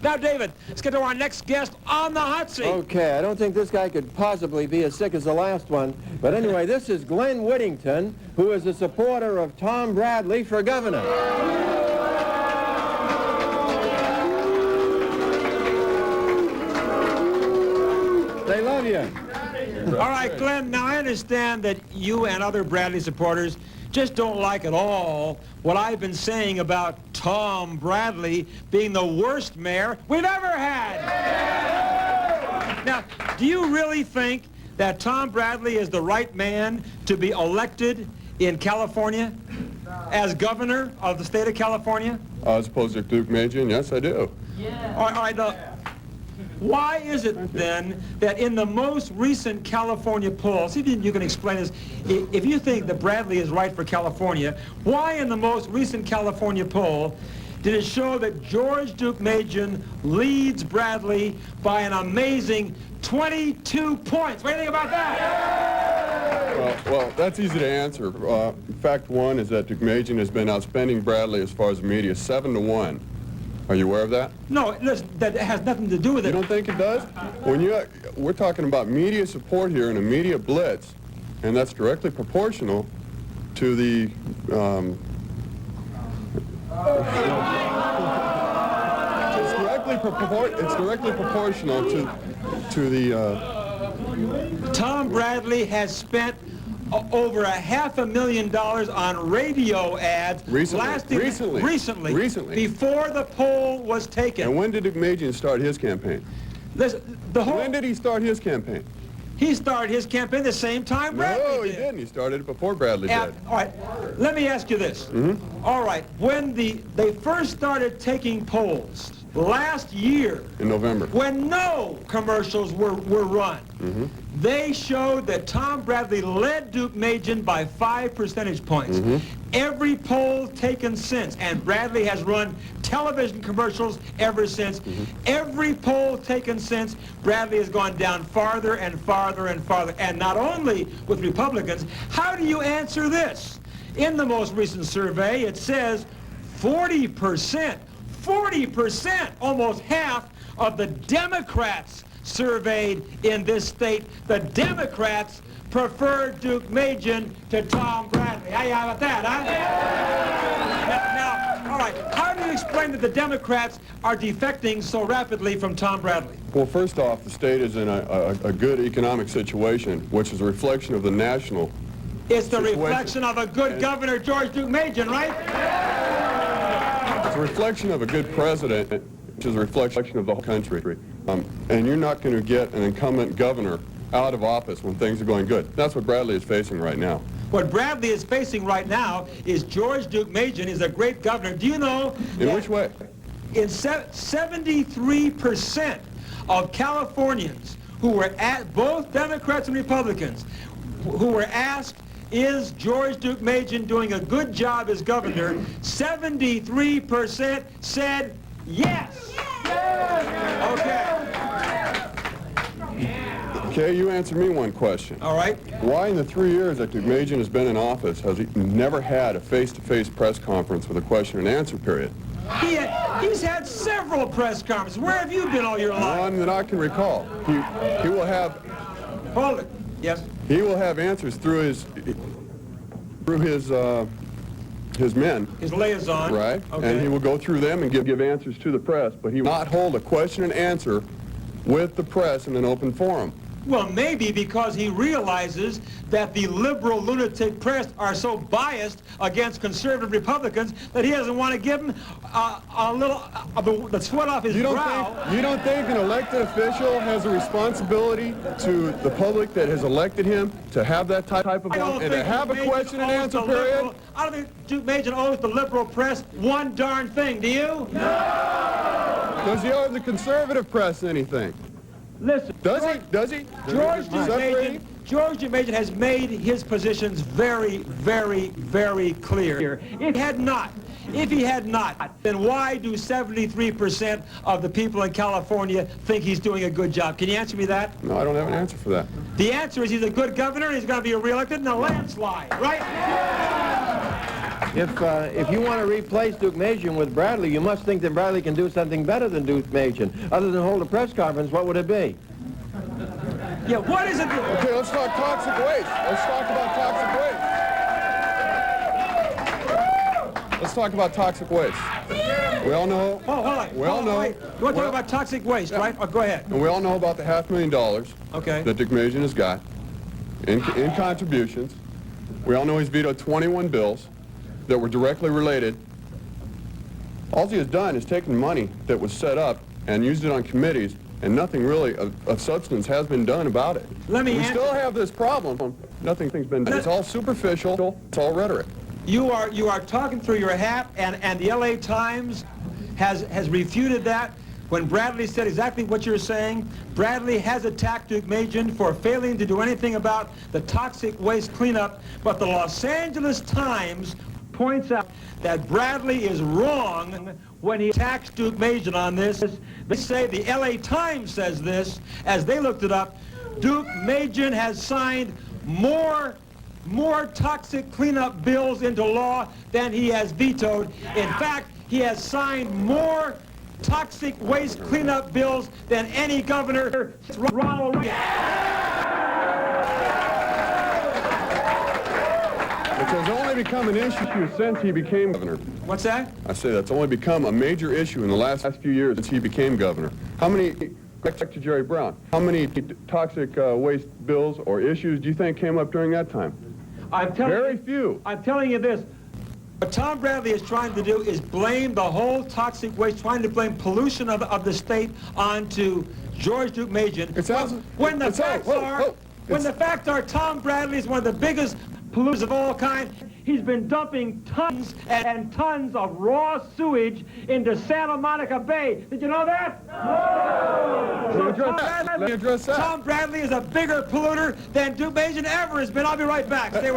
Now, David, let's get to our next guest on the hot seat. Okay, I don't think this guy could possibly be as sick as the last one. But anyway, this is Glenn Whittington, who is a supporter of Tom Bradley for governor. They love you. All right, Glenn, now I understand that you and other Bradley supporters just don't like at all what I've been saying about Tom Bradley being the worst mayor we've ever had. Now, do you really think that Tom Bradley is the right man to be elected in California as governor of the state of California? As opposed to Deukmejian, yes, I do. Yeah. All right, now, why is it then that in the most recent California poll, see if you can explain this, if you think that Bradley is right for California, why in the most recent California poll did it show that George Deukmejian leads Bradley by an amazing 22 points? What do you think about that? Well, that's easy to answer. Fact one is that Deukmejian has been outspending Bradley as far as the media, 7-1. Are you aware of that? No, listen, that has nothing to do with it. You don't think it does? We're talking about media support here and a media blitz, and that's directly proportional to the it's directly proportional to the Tom Bradley has spent over $500,000 on radio ads recently, before the poll was taken. And when did Deukmejian start his campaign? Listen, when did he start his campaign? He started his campaign the same time Bradley did. No, he didn't. He started it before Bradley did. All right, let me ask you this. All right, when they first started taking polls last year, in November, when no commercials were run, they showed that Tom Bradley led Deukmejian by 5 percentage points. Every poll taken since, and Bradley has run television commercials ever since, every poll taken since, Bradley has gone down farther and farther and farther. And not only with Republicans, how do you answer this? In the most recent survey, it says 40%, almost half of the Democrats surveyed in this state, the Democrats preferred Deukmejian to Tom Bradley. How about that, huh? Now, all right, how do you explain that the Democrats are defecting so rapidly from Tom Bradley? Well, first off, the state is in a good economic situation, which is a reflection of the national It's the situation. reflection of a good governor, George Deukmejian, right? It's a reflection of a good president, which is a reflection of the whole country. And you're not going to get an incumbent governor out of office when things are going good. That's what Bradley is facing right now. What Bradley is facing right now is George Deukmejian is a great governor. Do you know? In which way? In 73% of Californians who were at both Democrats and Republicans who were asked, is George Deukmejian doing a good job as governor? 73% said yes. Okay. Okay, you answer me one question. All right. Why in the 3 years that Deukmejian has been in office has he never had a face-to-face press conference with a question and answer period? He's had several press conferences. Where have you been all your life? None that I can recall. He will have... Hold it. Yes? He will have answers through his men. His liaison. Right. Okay. And he will go through them and give answers to the press, but he will not hold a question and answer with the press in an open forum. Well, maybe because he realizes that the liberal lunatic press are so biased against conservative Republicans that he doesn't want to give them a little the sweat off his brow. You don't think an elected official has a responsibility to the public that has elected him to have that type of and to have a question and answer period? I don't think Deukmejian owes the liberal press one darn thing. Do you? No! Does he owe the conservative press anything? Listen. Does he? George Deukmejian has made his positions very, very, very clear. If he had not, then why do 73% of the people in California think he's doing a good job? Can you answer me that? No, I don't have an answer for that. The answer is he's a good governor and he's going to be reelected in a landslide, right? If you want to replace Deukmejian with Bradley, you must think that Bradley can do something better than Deukmejian. Other than hold a press conference, what would it be? Yeah, what is it? Okay, let's talk toxic waste. Let's talk about toxic waste. Let's talk about toxic waste. We all know. Oh, hold on. We all know. Wait. You want to talk about toxic waste, right? Oh, go ahead. And we all know about the $500,000 Okay. that Deukmejian has got in contributions. We all know he's vetoed 21 bills that were directly related. All he has done is taken money that was set up and used it on committees, and nothing really of substance has been done about it. Let me We answer. still have this problem. Nothing's been done. It's all superficial. It's all rhetoric. You are talking through your hat, and the LA Times has refuted that. When Bradley said exactly what you're saying, Bradley has attacked Deukmejian for failing to do anything about the toxic waste cleanup, but the Los Angeles Times points out that Bradley is wrong when he attacks Deukmejian on this. They say, the LA Times says this, as they looked it up, Deukmejian has signed more toxic cleanup bills into law than he has vetoed. In fact, he has signed more toxic waste cleanup bills than any governor since Ronald Reagan. Which has only become an issue since he became governor. What's that? I say that's only become a major issue in the last few years since he became governor. How many, back to Jerry Brown, how many toxic waste bills or issues do you think came up during that time? Very few. I'm telling you this. What Tom Bradley is trying to do is blame the whole toxic waste, trying to blame pollution of the state onto George Deukmejian. When the facts are Tom Bradley is one of the biggest polluters of all kind. He's been dumping tons and tons of raw sewage into Santa Monica Bay. Did you know that? No! Let me address that. Tom Bradley is a bigger polluter than Deukmejian ever has been. I'll be right back. Stay with